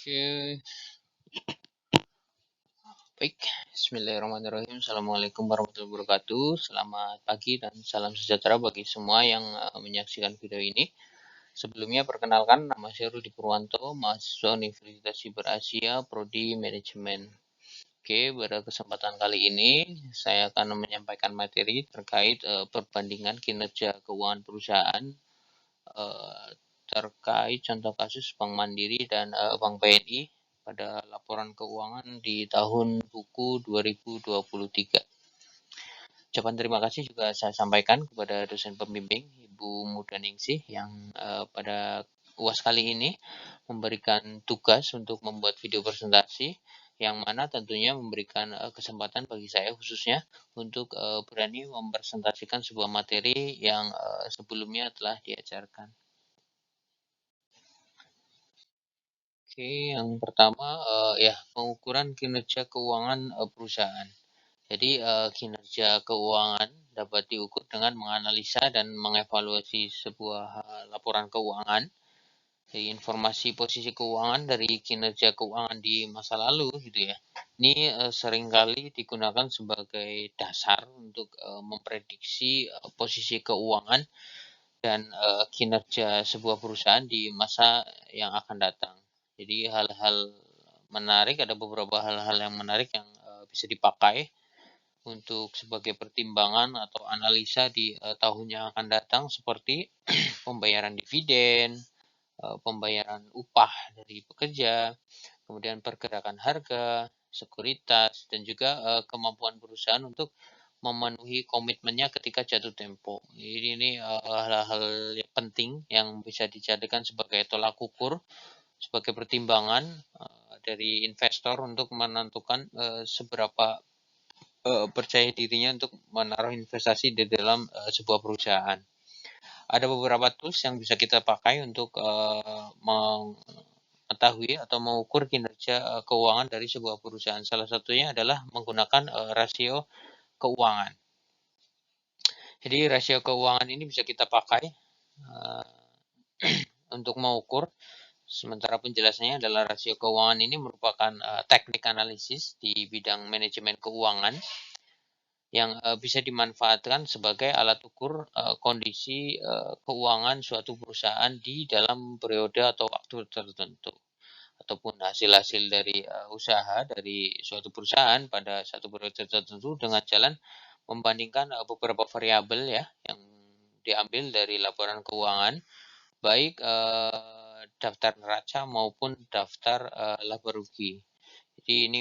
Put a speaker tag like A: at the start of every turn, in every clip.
A: Oke, baik. Bismillahirrahmanirrahim. Assalamualaikum warahmatullahi wabarakatuh. Selamat pagi dan salam sejahtera bagi semua yang menyaksikan video ini. Sebelumnya perkenalkan, nama saya Rudi Purwanto, mahasiswa Universitas Siber Asia, Prodi Manajemen. Oke, pada kesempatan kali ini saya akan menyampaikan materi terkait perbandingan kinerja keuangan perusahaan terkait contoh kasus Bank Mandiri dan Bank BNI pada laporan keuangan di tahun buku 2023. Ucapan terima kasih juga saya sampaikan kepada dosen pembimbing Ibu Mudaningsih yang pada UAS kali ini memberikan tugas untuk membuat video presentasi yang mana tentunya memberikan kesempatan bagi saya khususnya untuk berani mempresentasikan sebuah materi yang sebelumnya telah diajarkan. Oke, yang pertama pengukuran kinerja keuangan perusahaan. Jadi kinerja keuangan dapat diukur dengan menganalisa dan mengevaluasi sebuah laporan keuangan. Jadi informasi posisi keuangan dari kinerja keuangan di masa lalu gitu ya. Ini seringkali digunakan sebagai dasar untuk memprediksi posisi keuangan dan kinerja sebuah perusahaan di masa yang akan datang. Jadi hal-hal menarik, ada beberapa hal-hal yang menarik yang bisa dipakai untuk sebagai pertimbangan atau analisa di tahun yang akan datang seperti pembayaran dividen, pembayaran upah dari pekerja, kemudian pergerakan harga, sekuritas, dan juga kemampuan perusahaan untuk memenuhi komitmennya ketika jatuh tempo. Jadi ini hal-hal yang penting yang bisa dijadikan sebagai tolak ukur, sebagai pertimbangan dari investor untuk menentukan seberapa percaya dirinya untuk menaruh investasi di dalam sebuah perusahaan. Ada beberapa tools yang bisa kita pakai untuk mengetahui atau mengukur kinerja keuangan dari sebuah perusahaan. Salah satunya adalah menggunakan rasio keuangan. Jadi rasio keuangan ini bisa kita pakai untuk mengukur. Sementara penjelasannya adalah rasio keuangan ini merupakan teknik analisis di bidang manajemen keuangan yang bisa dimanfaatkan sebagai alat ukur kondisi keuangan suatu perusahaan di dalam periode atau waktu tertentu, ataupun hasil-hasil dari usaha dari suatu perusahaan pada satu periode tertentu dengan jalan membandingkan beberapa variabel ya yang diambil dari laporan keuangan, baik daftar neraca maupun daftar laba rugi. Jadi ini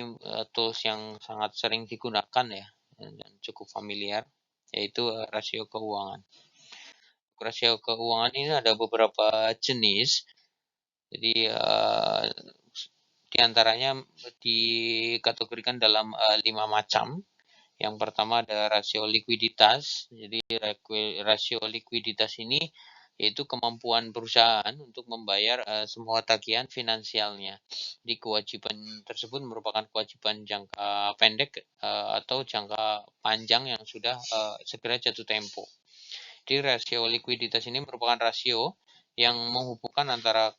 A: tools yang sangat sering digunakan ya dan cukup familiar, yaitu rasio keuangan. Rasio keuangan ini ada beberapa jenis. Jadi diantaranya dikategorikan dalam 5 macam. Yang pertama ada rasio likuiditas. Jadi rasio likuiditas ini yaitu kemampuan perusahaan untuk membayar semua tagihan finansialnya. Jadi kewajiban tersebut merupakan kewajiban jangka pendek atau jangka panjang yang sudah segera jatuh tempo. Jadi rasio likuiditas ini merupakan rasio yang menghubungkan antara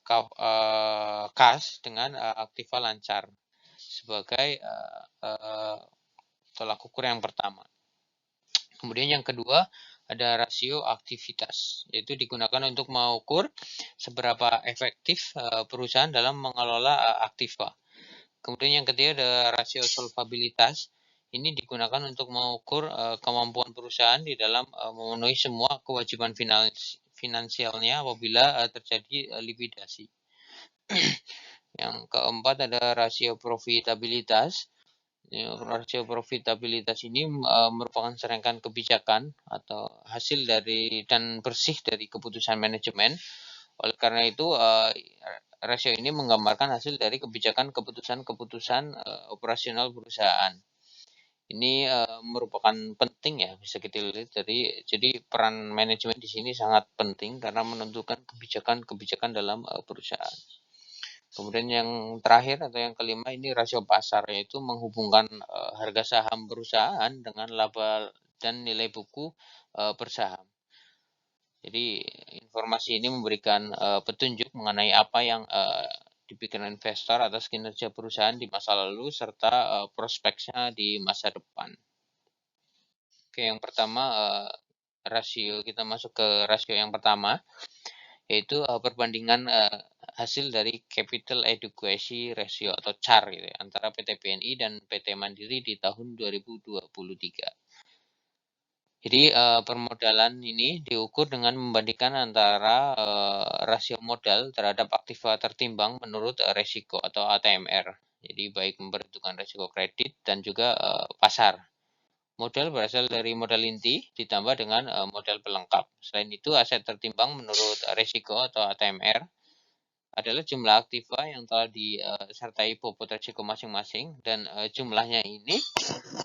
A: kas dengan aktiva lancar sebagai tolak ukur yang pertama. Kemudian yang kedua ada rasio aktivitas, yaitu digunakan untuk mengukur seberapa efektif perusahaan dalam mengelola aktiva. Kemudian yang ketiga ada rasio solvabilitas. Ini digunakan untuk mengukur kemampuan perusahaan di dalam memenuhi semua kewajiban finansialnya apabila terjadi likuidasi. Yang keempat ada rasio profitabilitas. Rasio profitabilitas ini merupakan serangkaian kebijakan atau hasil dari dan bersih dari keputusan manajemen. Oleh karena itu, rasio ini menggambarkan hasil dari keputusan-keputusan operasional perusahaan. Ini merupakan penting ya, bisa kita lihat. Jadi peran manajemen di sini sangat penting karena menentukan kebijakan-kebijakan dalam perusahaan. Kemudian yang terakhir atau yang kelima ini rasio pasar, yaitu menghubungkan harga saham perusahaan dengan laba dan nilai buku per saham. Jadi informasi ini memberikan petunjuk mengenai apa yang di pikiran investor atas kinerja perusahaan di masa lalu serta prospeknya di masa depan. Oke, yang pertama kita masuk ke rasio yang pertama, yaitu perbandingan hasil dari Capital Adequacy Ratio atau CAR gitu ya, antara PT BNI dan PT Mandiri di tahun 2023. Jadi permodalan ini diukur dengan membandingkan antara rasio modal terhadap aktiva tertimbang menurut resiko atau ATMR. Jadi baik memperhitungkan resiko kredit dan juga pasar. Modal berasal dari modal inti ditambah dengan modal pelengkap. Selain itu, aset tertimbang menurut resiko atau ATMR adalah jumlah aktiva yang telah disertai bobot resiko masing-masing, dan jumlahnya ini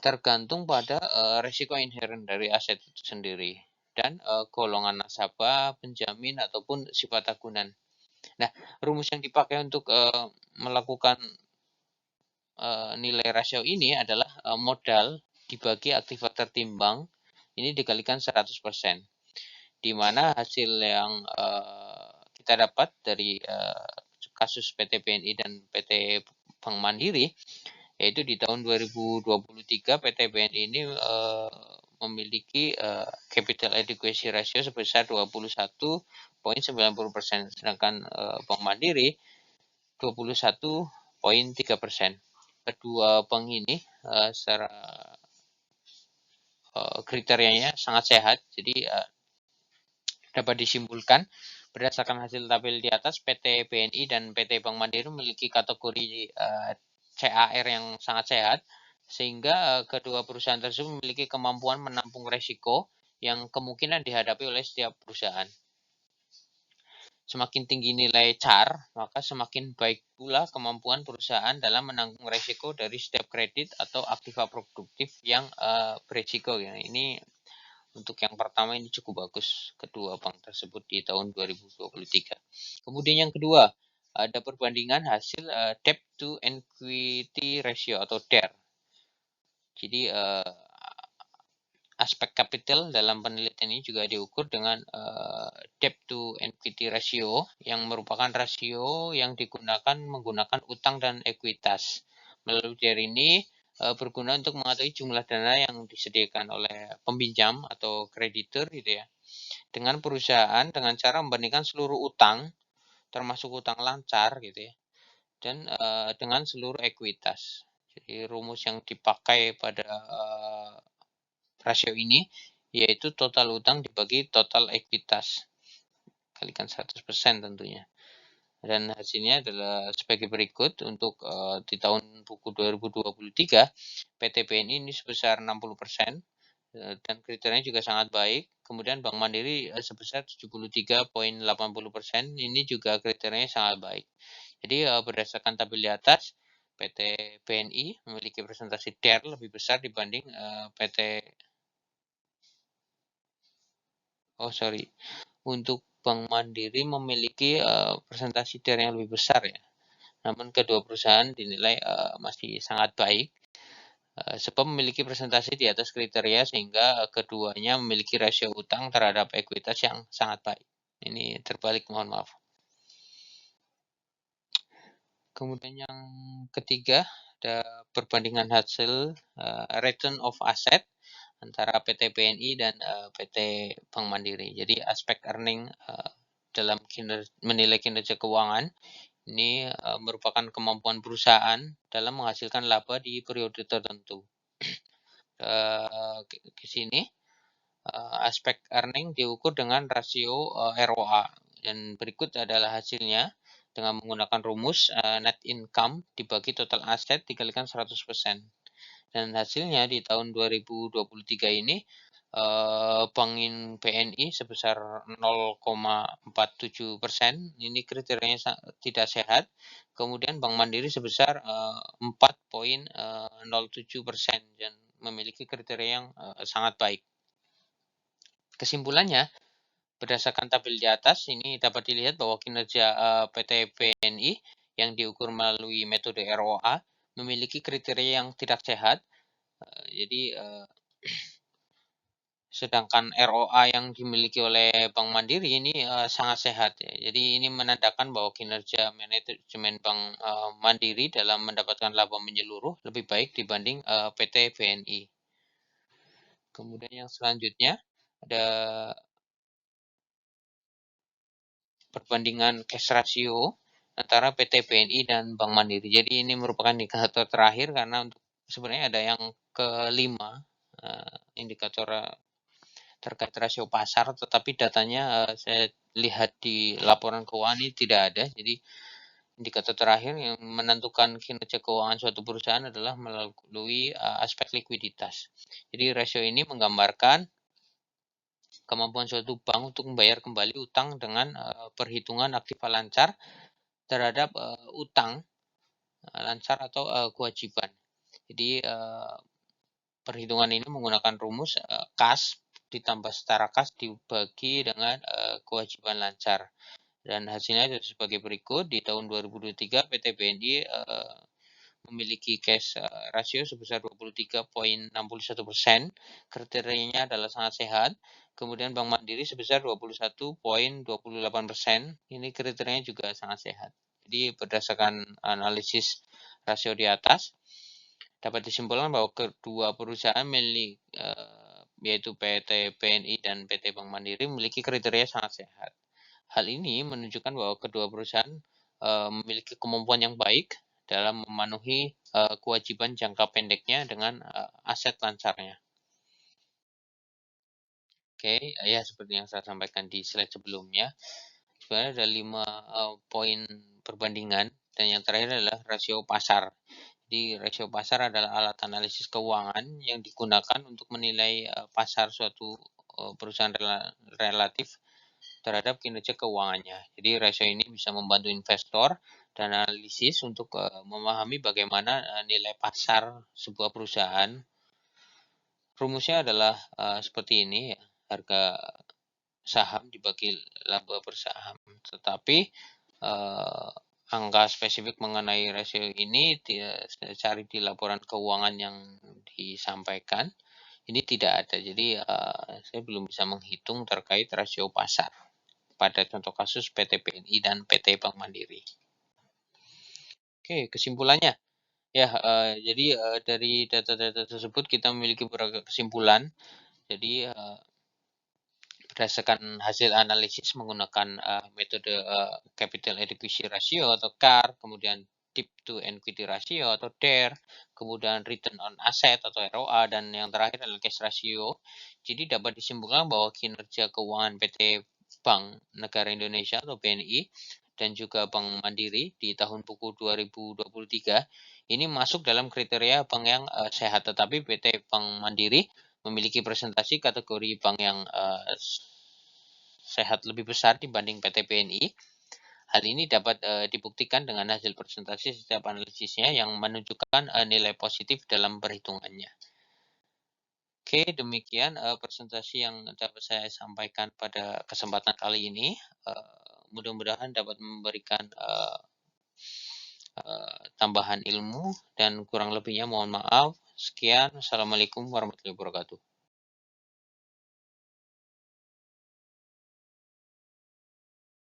A: tergantung pada resiko inherent dari aset itu sendiri dan golongan nasabah, penjamin ataupun sifat agunan. Nah, rumus yang dipakai untuk melakukan nilai rasio ini adalah modal dibagi aktiva tertimbang ini dikalikan 100%, di mana hasil yang kita dapat dari kasus PT BNI dan PT Bank Mandiri, yaitu di tahun 2023 PT BNI ini memiliki capital adequacy ratio sebesar 21,90%, sedangkan Bank Mandiri 21,3%. Kedua bank ini secara kriterianya sangat sehat, jadi dapat disimpulkan berdasarkan hasil tabel di atas, PT BNI dan PT Bank Mandiri memiliki kategori CAR yang sangat sehat, sehingga kedua perusahaan tersebut memiliki kemampuan menampung resiko yang kemungkinan dihadapi oleh setiap perusahaan. Semakin tinggi nilai CAR, maka semakin baik pula kemampuan perusahaan dalam menanggung resiko dari setiap kredit atau aktiva produktif yang beresiko. Ya, ini untuk yang pertama ini cukup bagus kedua bank tersebut di tahun 2023. Kemudian yang kedua, ada perbandingan hasil debt to equity ratio atau DER. Jadi aspek capital dalam penelitian ini juga diukur dengan debt to equity ratio, yang merupakan rasio yang digunakan menggunakan utang dan ekuitas. Melalui DER ini berguna untuk mengetahui jumlah dana yang disediakan oleh peminjam atau kreditur gitu ya, dengan perusahaan dengan cara membandingkan seluruh utang termasuk utang lancar gitu ya, dan dengan seluruh ekuitas. Jadi rumus yang dipakai pada rasio ini yaitu total utang dibagi total ekuitas kalikan 100% tentunya. Dan hasilnya adalah sebagai berikut. Untuk di tahun buku 2023 PT BNI ini sebesar 60%, dan kriterianya juga sangat baik. Kemudian Bank Mandiri sebesar 73,80%, ini juga kriterianya sangat baik. Jadi berdasarkan tabel di atas, PT BNI memiliki presentasi DER lebih besar dibanding PT untuk Bank Mandiri memiliki presentasi DER yang lebih besar ya. Namun kedua perusahaan dinilai masih sangat baik sebab memiliki presentasi di atas kriteria, sehingga keduanya memiliki rasio utang terhadap ekuitas yang sangat baik. Ini terbalik, mohon maaf. Kemudian yang ketiga, ada perbandingan hasil return of asset antara PT BNI dan PT Bank Mandiri. Jadi aspek earning dalam menilai kinerja keuangan ini merupakan kemampuan perusahaan dalam menghasilkan laba di periode tertentu. Ke sini aspek earning diukur dengan rasio ROA, dan berikut adalah hasilnya dengan menggunakan rumus net income dibagi total aset dikalikan 100%. Dan hasilnya di tahun 2023 ini Bank BNI sebesar 0,47%, ini kriterianya tidak sehat. Kemudian Bank Mandiri sebesar 4,07% dan memiliki kriteria yang sangat baik. Kesimpulannya, berdasarkan tabel di atas ini dapat dilihat bahwa kinerja PT BNI yang diukur melalui metode ROA memiliki kriteria yang tidak sehat. Jadi Sedangkan ROA yang dimiliki oleh Bank Mandiri ini sangat sehat ya. Jadi ini menandakan bahwa kinerja manajemen Bank Mandiri dalam mendapatkan laba menyeluruh lebih baik dibanding PT BNI. Kemudian yang selanjutnya ada perbandingan cash ratio antara PT BNI dan Bank Mandiri. Jadi ini merupakan indikator terakhir karena untuk sebenarnya ada yang kelima indikator terkait rasio pasar, tetapi datanya saya lihat di laporan keuangan ini tidak ada. Jadi indikator terakhir yang menentukan kinerja keuangan suatu perusahaan adalah melalui aspek likuiditas. Jadi rasio ini menggambarkan kemampuan suatu bank untuk membayar kembali utang dengan perhitungan aktiva lancar terhadap utang lancar atau kewajiban. Jadi perhitungan ini menggunakan rumus kas ditambah setara kas dibagi dengan kewajiban lancar. Dan hasilnya sebagai berikut. Di tahun 2023 PT BNI memiliki cash ratio sebesar 23,61%. Kriterianya adalah sangat sehat. Kemudian Bank Mandiri sebesar 21,28%. Ini kriterianya juga sangat sehat. Jadi berdasarkan analisis rasio di atas, dapat disimpulkan bahwa kedua perusahaan milik yaitu PT BNI dan PT Bank Mandiri memiliki kriteria sangat sehat. Hal ini menunjukkan bahwa kedua perusahaan memiliki kemampuan yang baik dalam memenuhi kewajiban jangka pendeknya dengan aset lancarnya. Oke, ya seperti yang saya sampaikan di slide sebelumnya, sebenarnya ada 5 poin perbandingan dan yang terakhir adalah rasio pasar. Jadi rasio pasar adalah alat analisis keuangan yang digunakan untuk menilai pasar suatu perusahaan relatif terhadap kinerja keuangannya. Jadi rasio ini bisa membantu investor dan analisis untuk memahami bagaimana nilai pasar sebuah perusahaan. Rumusnya adalah seperti ini ya, harga saham dibagi laba per saham. Tetapi angka spesifik mengenai rasio ini saya cari di laporan keuangan yang disampaikan. Ini tidak ada, jadi saya belum bisa menghitung terkait rasio pasar pada contoh kasus PT BNI dan PT Bank Mandiri. Oke, kesimpulannya. Ya, jadi dari data-data tersebut kita memiliki beberapa kesimpulan. Jadi berdasarkan hasil analisis menggunakan metode Capital Adequacy Ratio atau CAR, kemudian Debt to Equity Ratio atau DER, kemudian Return on Asset atau ROA, dan yang terakhir adalah Cash Ratio. Jadi dapat disimpulkan bahwa kinerja keuangan PT Bank Negara Indonesia atau BNI dan juga Bank Mandiri di tahun buku 2023 ini masuk dalam kriteria bank yang sehat, tetapi PT Bank Mandiri memiliki presentasi kategori bank yang sehat lebih besar dibanding PT BNI. Hal ini dapat dibuktikan dengan hasil presentasi setiap analisisnya yang menunjukkan nilai positif dalam perhitungannya. Oke, demikian presentasi yang dapat saya sampaikan pada kesempatan kali ini. Mudah-mudahan dapat memberikan tambahan ilmu dan kurang lebihnya mohon maaf. Sekian, Assalamualaikum warahmatullahi wabarakatuh.